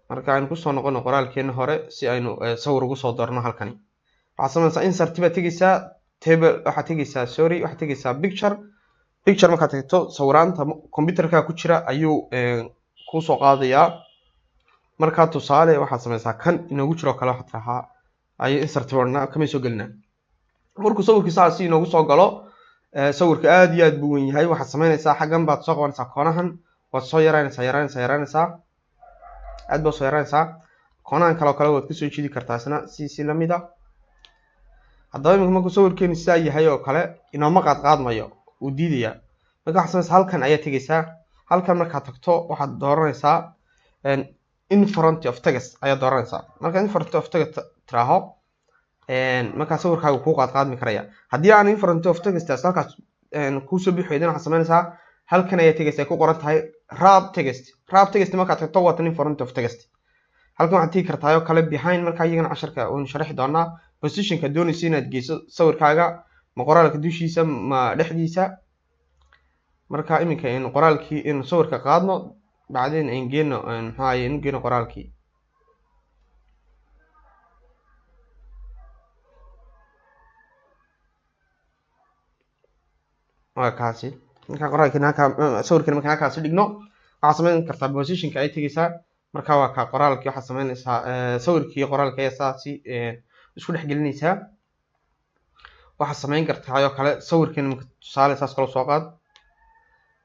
marka aan ku soo noqono qoraalkeena hore si aynu sawir ugu soo darno halkani waxaad samaysaa insert baad tegaysaa table waxaad tegaysaa sorry waxaad tegaysaa picture markaad tagto sawiraanta computerka ku jira ayuu ku soo qaadayaa marka tusaale waxaad samaysaa kan inoogu jiro kale waxaad rahaa ay insert warna kama soo galina markuu sawirkiisa si inoogu soo galo sawirka aad iyo aad buu weyn yahay waxaad samaynaysaa xagan baad soo qabanaysaa koonahan waad soo yaraynaysaa aad baad soo yaraynaysaa koonahan kale waad ku soo jidi kartaa isna si lamid ah haddaba iminka markuu sawirkeenu sidaa yahay oo kale inooma qaadmayo uu diidayaa marka waxaad samaysaa halkan ayaa tegaysaa halkan markaad tagto waxaad dooranaysaa in front of text ayaa dooranaysaa marka in front of text tiraaho marka sawirkaagu ku qaadmi karaya haddii aan in front of text halkaas ku soo bixiyay waxaad samaynaysaa halkan ayaa tegaysaa ku qoran tahay wrap text markaad tagto waa tan in front of text halkan waxaad tigi kartaa oo kale behind marka iyagana casharka oo sharaxi doonaa positionka doonaysa inaad geyso sawirkaaga ma qoraalka dushiisa ma dhexdiisa marka iminka in qoraalkii in sawirka qaadno بعدين انجينا هاي انجينا qoraalkii waa kaasi marka qoraalkii halka sawirkan marka halkaas dhigno waxa sameyn kartaa positionka ay tagaysaa marka waa ka qoraalkii waxa sameynaysaa sawirkii qoraalka ay saasi isku dhex gelinaysaa waxa sameyn kartaa ayo kale sawirkan marka tusaale saas kala soo qaad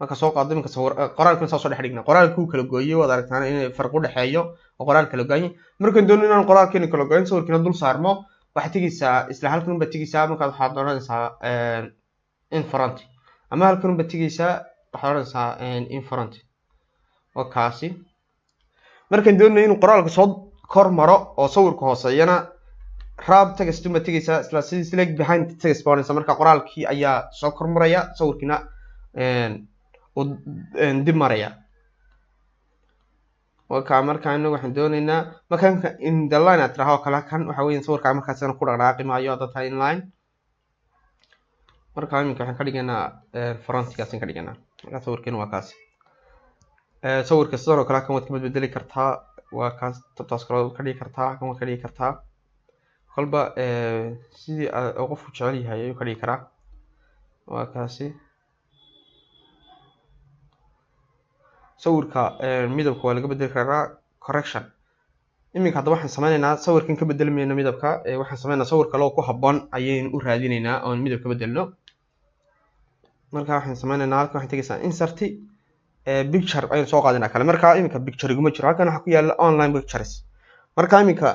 marka soo qaado iminka sawir qoraalkan soo dhex dhigna qoraalku kala gooyay wada aragtaan in farq u dhaxeeyo oo qoraal kala gooyay markaan doono inaan qoraalkeena kala gooyin sawirkina dul saarmo waxa tigaysaa isla halkan baad tigaysaa marka waxaad dooranaysaa in front ama halkan baad tigaysaa waxaad dooranaysaa in front oo kaasi markaan doono in qoraalka soo kor maro oo sawirka hooseeyana wrap text baad tigaysaa isla select behind text box marka qoraalkii ayaa soo kor maraya sawirkina dib maraya waka marka inagu waxaan doonaynaa markan in the line aad tiraahdo kala kan waxa weeyaan sawirka markaas aan ku dhaqaaqi maayo data in line marka iminka waxaan ka dhiganaa frontigaas ka dhiganaa marka sawirkan waa kaas sawirka sidoo kale kan waad ka bedeli kartaa waa kaas taas kale ka dhigi kartaa kan waad ka dhigi kartaa kolba sidii qofku jecel yahay ayuu ka dhigi karaa waa kaasi sawirka midabka waa laga bedeli karaa correction iminka hadda waxaan sameynaynaa sawirkan ka bedelmayna midabka waxaan sameynaynaa sawir kale oo ku habboon ayaynu u raadinaynaa oo midab ka bedelno marka waxaan sameynaynaa halkan waxaan tagaysaa insert picture ayaan soo qaadinaa kale marka iminka picture iguma jiro halkan waxa ku yaala online pictures marka iminka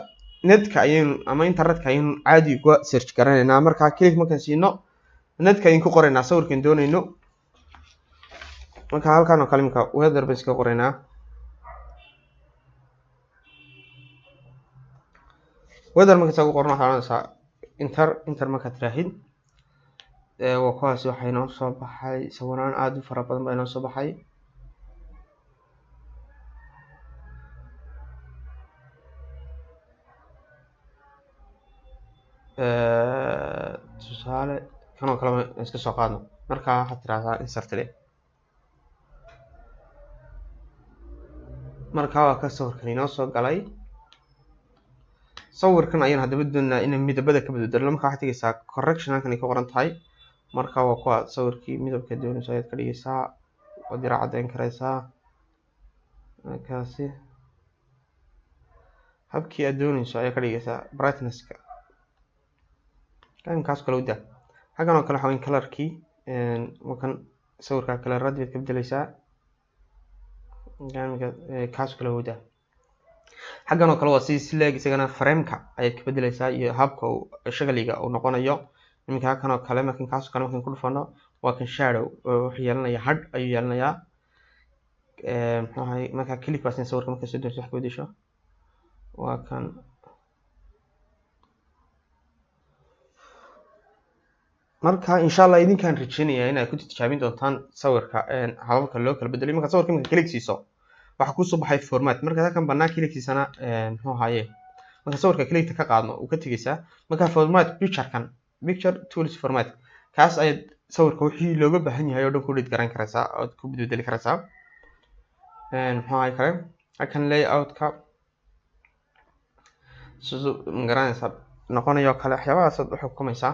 netka ayaynu ama internetka ayaynu caadi uga search garanaynaa marka click markaan siino netka ayaynu ku qoraynaa sawirkan doonayno marka halkan oo kale iminka weather base ka qoraynaa weather marka soo qorno waxaan oranaysaa enter marka tiraahid waa kuwaas waxay noo soo baxay sawiraan aad u fara badan baa noo soo baxay tusaale kan oo kale iska soo qaadno marka waxaad tiraahdaa insert leh marka waa ka sawirkan inoo soo galay sawirkan ayaan hadaba doonaa in midabada ka bedelo marka waxaad tagaysaa correction halkan ay ka qoran tahay marka waa kuwa sawirkii midabka doonayso ayaad ka dhigaysaa waad yara caddayn karaysaa markaasi habkii aad doonayso ayaa ka dhigaysaa brightnesska kaas kale u daa halkan oo kale waxa weyn colorkii markan sawirka colorada baad ka bedelaysaa kaas kale u daa xaggan oo kale waa si slag isagana frameka ayaad ka bedelaysaa iyo habka shaqaliga uu noqonayo iminka halkan oo kale markan kaas kale markan ku dhufano waa kan shadow wuxuu yeelanayaa hadh ayuu yeelanayaa maxay marka click baasin sawirka marka soo doonayso wax ka bedesho waa kan marka insha Allah idinkaan rajeynayaa inaad ku tijaabin doontaan sawirka hababka loo kala bedelo marka sawirka marka click siiso waxa ku soo baxay format marka halkan banaan click siisana muxuu haye marka sawirka click ka qaadno uu ka tagaysaa marka format picture tools format kaas ay sawirka wixii looga baahan yahay oo dhan ku dhig garan karaysaa oo ku bedeli karaysaa muxuu haye kale halkan layout ka sidoo magaranaysa noqonayo kale waxyaabahaas aad u xukumaysaa.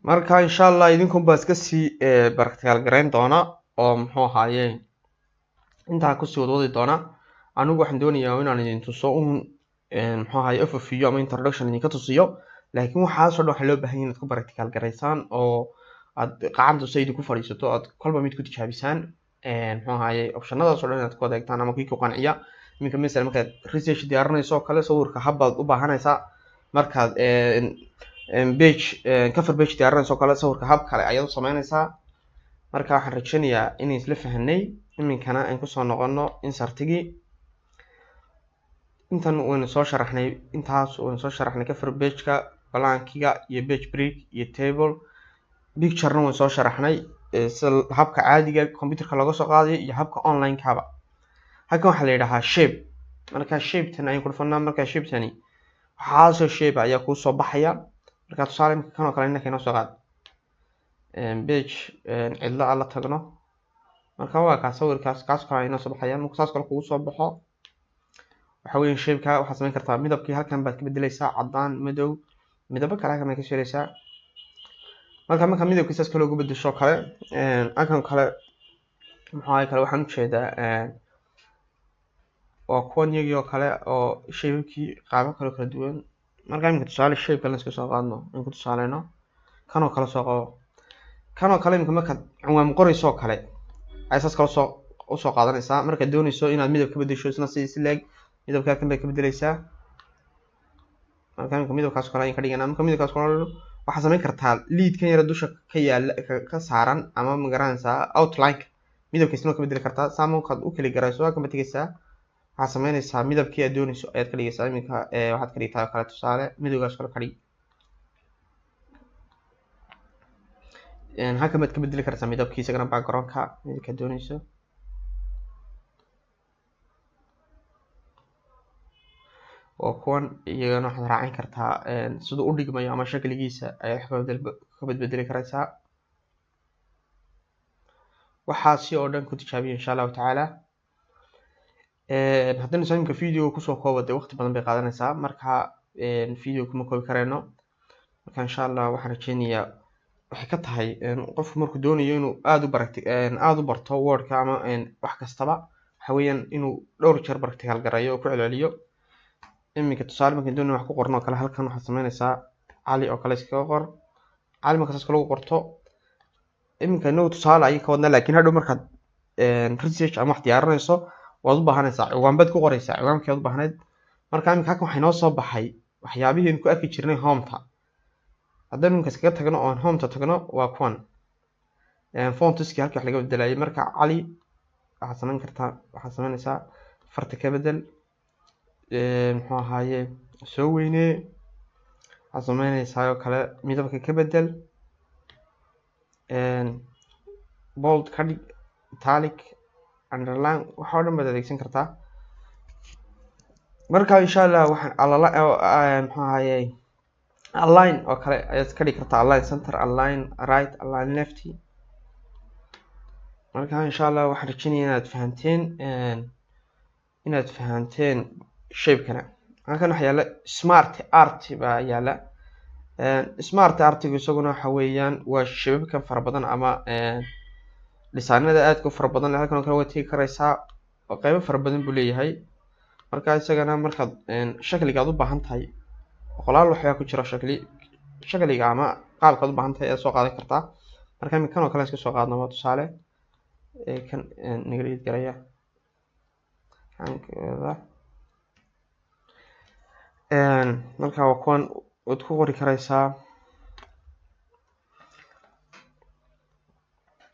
marka insha Allah idinku baa iska sii practical gareyn doona oo muxuu ahaaye inta ku sii wadi doona. anigu waxaan doonayaa inaan idin tuso muxuu ahaaye overview ama introduction idinka tusiyo, laakiin waxaas oo dhan waxa loo baahan yahay inaad ku practical gareysaan oo aad qacanta sayid ku fariisato, aad kolba mid ku tijaabisaan muxuu ahaaye optionadaas oo dhan inaad ku adeegtaan ama kii ku qanciya. iminka mesela markaad research diyaarinayso kale sawirka habbaad u baahanaysaa, markaad page cover page diyaarinayso kale sawirka hab kale ayaad u samaynaysaa. marka waxaan rajaynayaa inaan isla fahanay. iminkana aan ku soo noqono insertigi. intan waynu soo sharaxnay, intaas waynu soo sharaxnay cover page-ka, blankiga iyo page break iyo table. picture-na waynu soo sharaxnay sida habka caadiga computer-ka laga soo qaadayo iyo habka online-kaba. halkan waxaa la yidhaahaa shape. marka shape-tan ayaan ku dhufanaa. marka shape-tani waxaasoo shape ayaa kuu soo baxaya. marka tusaale imika kan oo kale innaka inoo soo qaad page cidla aan la tagno. marka waa kaa sawirkaas kaas kale inoo soo baxaya. marka saas kale kugu soo baxo waxa weeye shape-ka waxaad samayn kartaa midabkii halkan baad ka bedelaysaa, caddaan, madow, midabo kale halkan baad ka sheelaysaa. marka midabkii saas kale ugu bedesho kale halkan kale maxaa kale waxaan u jeedaa waa kuwan iyagii oo kale oo shape-kii qaabo kala duwan. marka imika tusaale shape-ka la iska soo qaadno in ku tusaaleyno kan oo kale soo qabo. kan oo kale imika markaad cinwaan qorayso kale ay saas kale u soo qaadanaysaa. markaad doonayso inaad midab ka bedesho isna si leeg midabka kan bay ka bedelaysaa. marka imika midabkaas kale ayaan ka dhiganaa. marka midabkaas kale waxaad samayn kartaa lead-kan yara dusha ka yaala ka saaran ama magaranaysaa outline-ka midabkiisna ka bedeli kartaa. saa markaad u kala garayso halkan baad tegaysaa, waxaad samaynaysaa midabkii aad doonayso ayaad ka dhigaysaa. iminka waxaad ka dhigtaa kale tusaale midowgaas kale ka dhig. halkan baad ka bedeli kartaa midabkii isagana background-ka midabka aad doonayso. oo kuwan iyagana waxaad raacin kartaa siduu u dhigmayo ama shakligiisa ayaad ka bedeli karaysaa. waxaasi oo dhan ku tijaabiya insha allahu tacaala. haddana imika video kusoo koobo dee waqti badan bay qaadanaysaa. marka video kuma koobi karayno. marka insha allah waxaan rajaynayaa waxay ka tahay qofku markuu doonayo inuu aad u barto wordka ama wax kastaba waxa weeyaan inuu dhowr jeer practical gareeyo oo ku celceliyo. iminka tusaale markaan doonayo wax ku qorno kale halkan waxaad samaynaysaa cali oo kale iskaga qor. cali marka saas lagu qorto iminka inuu tusaale ayay ka wadnaa, laakiin hadhow markaad research ama wax diyaarinayso waad u baahanaysaa ciwaan baad ku qoraysaa ciwaankii aad u baahnayd. marka iminka halkan waxaa inoo soo baxay waxyaabihii aynu ku arki jirnay home-ta. haddaynu iminka iskaga tagno oo aan home-ta tagno waa kuwan fontiskii halkii wax laga bedelayay. marka cali waxaad samayn kartaa, waxaad samaynaysaa farta ka bedel, muxuu ahaaye soo weynee, waxaad samaynaysaa oo kale midabka ka bedel, bold ka dhig, italic, underline, waxa oo dhan baad adeegsan kartaa. marka insha allah waxaan muxuu ahaaye align oo kale ayaad ka dhigi kartaa, align center, align right, align left. marka insha allah waxaan rajaynayaa inaad fahanteen shape-kana. halkan waxaa yaala smart art baa yaala. smart artigu isaguna waxa weeyaan waa shababkan fara badan ama dhisaanada aadka u fara badan. halkan oo kale waad tegi karaysaa oo qaybo fara badan buu leeyahay. marka isagana markaad shakliga aad u baahan tahay boqolaal waxyaa ku jira shakliga ama qaabka aad u baahan tahay aad soo qaadan kartaa. marka kan oo kale iska soo qaadno waa tusaale kan nagaliid garaya hankooda. marka waa kuwan waad ku qori karaysaa.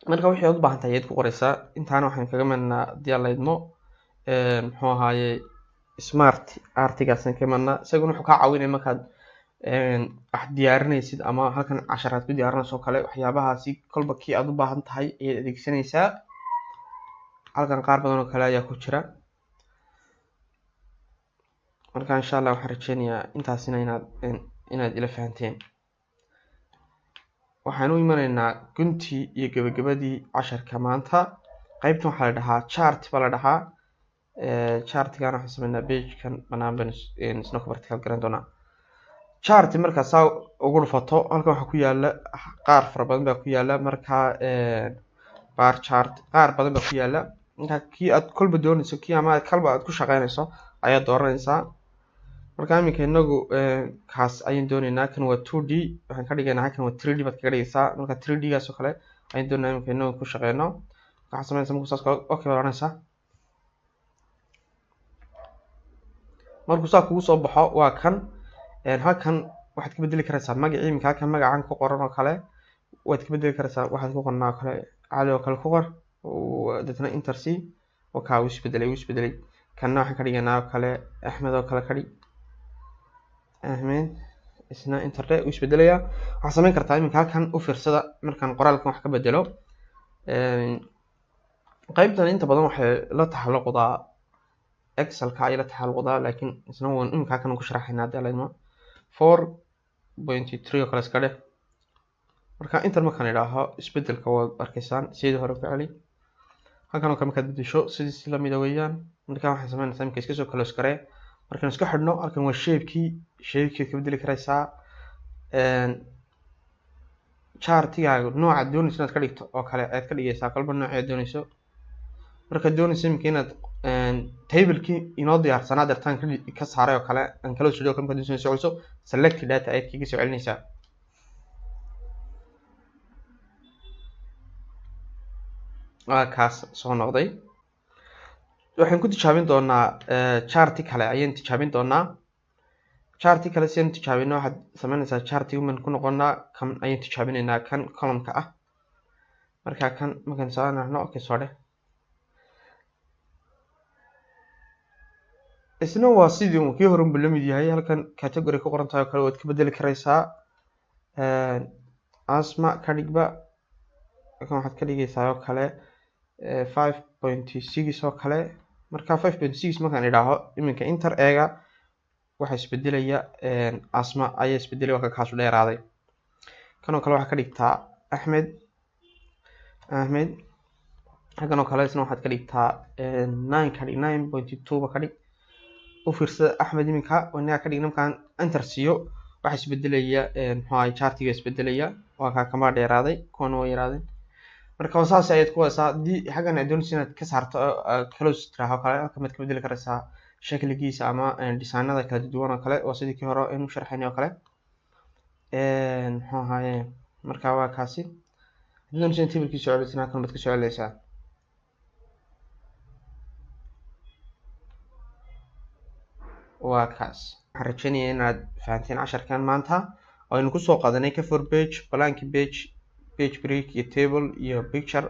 marka wixii aad u baahan tahay ayaad ku qoraysaa. intaana waxaan kaga madnaa haddii aan la idmo muxuu ahaaye smart artigaasaan ka madnaa. isaguna wuxuu kaa caawinaya markaad wax diyaarinaysid ama halkan casharaad ku diyaarinayso kale waxyaabahaasi kolba kii aad u baahan tahay ayaad adeegsanaysaa. halkan qaar badan oo kale ayaa ku jira. marka insha Allah waxaan rajeynayaa intaasina inaad ila fahanteen. waxaan u imanaynaa guntii iyo gabagabadii casharka maanta. qaybtan waxaa la dhahaa chart baa la dhahaa. chartigan waxaan sameynaa pagekan banaan baan isna ku vertical garan doonaa. chart marka saa ugu dhufato halkan waxaa ku yaala qaar fara badan baa ku yaala. marka bar chart qaar badan baa ku yaala. marka kii aad kolba doonayso kii ama kalba aad ku shaqeynayso ayaad dooranaysaa. marka iminka inagu kaas ayaan doonaynaa. kan waa 2D waxaan ka dhigaynaa kan waa 3D baad kaga dhigaysaa. marka 3D gaas oo kale ayaan doonaynaa iminka inagu ku shaqeyno. waxaad sameynaysaa markuu saas kale okay baad oranaysaa. markuu saa kugu soo baxo waa kan halkan waxaad ka bedeli karaysaa magacii. iminka halkan magacan ku qoran oo kale waad ka bedeli karaysaa. waxaad ku qornaa kale caadi oo kale ku qor dadna enter c oo kaa isbedelay. kanna waxaan ka dhigaynaa oo kale Axmed oo kale ka dhig Ahmed isna enter u isbedelaya. waxaad sameyn kartaa iminka halkan u fiirsada markaan qoraalkan wax ka bedelo. qaybtan inta badan waxay la taxalluqdaa Excel ka ay la taxalluqdaa laakiin isna waan iminka halkan ku sharaxaynaa daalayno 4.3 oo kale iska dheh. marka inta markaan idhaaho isbedelka waad arkaysaan sidii hore ku celi. halkan oo kale markaad bedesho sidii la mid weeyaan. marka waxaan sameynaysaa iminka iska soo close garee. markaan iska xidhno halkan waa shape-kii ka bedeli karaysaa. chartigaaga nooca doonayso inaad ka dhigto oo kale aad ka dhigaysaa qalba nooc aad doonayso. markaad doonayso iminka inaad table-kii inoo diyaarsanaa dartaan ka saaray oo kale aan kala soo markaad doonayso soo celiso select data aad kaga soo celinaysaa. kaas soo noqday. waxaan ku tijaabin doonaa charti kale ayaan tijaabin doonaa. charti kale si aan tijaabino waxaad sameynaysaa chartiga man ku noqonaa kan ayaan tijaabinaynaa kan column-ka ah. marka kan markaan saarno okay soo dheh. isna waa sidii uu kii hore la mid yahay. halkan category ku qoran tahay oo kale waad ka bedeli karaysaa. asma ka dhigba halkan waxaad ka dhigaysaa oo kale 5.6 oo kale. marka 5.6 markaan idhaaho iminka enter eega waxa isbedelaya asma ayaa isbedelay waa kaas u dheeraaday. kan oo kale waxa ka dhigtaa Ahmed halkan oo kale isna waxaad ka dhigtaa 9 ka dhig 9.2 ba ka dhig. u fiirsada Ahmed iminka wanaga ka dhigna markaan enter siiyo waxa isbedelaya maxaa chartiga isbedelaya waa ka kama dheeraaday kuwan way yaraadeen. marka saas ayaad ku waysaa di xagan aad doonayso inaad ka saarto close traha kale halkan aad ka bedeli karaysaa shakligiisa ama designada kala duwan oo kale oo sidii kii hore inuu sharxaynay oo kale. maxaa ahaye marka waa kaasi haddii doonayso in table-kii soo celisana halkan baad ka soo celinaysaa. waa kaas. waxaan rajeynayaa inaad fahanteen casharkan maanta oo aynu kusoo qaadanay cover page, blank page, page break iyo table iyo picture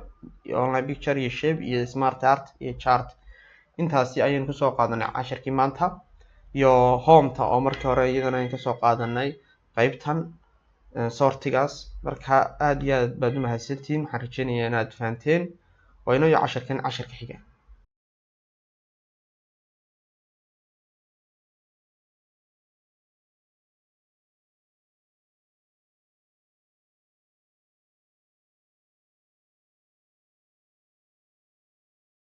iyo online picture iyo shape iyo smart art iyo chart. intaasi ayaan kusoo qaadanay casharkii maanta iyo home-ta oo markii hore iyadana ayaan kasoo qaadanay qaybtan sortigaas. marka aad iyo aad baad u mahadsantihiin. waxaan rajeynayaa inaad fahanteen oo inoo casharkan casharka xiga.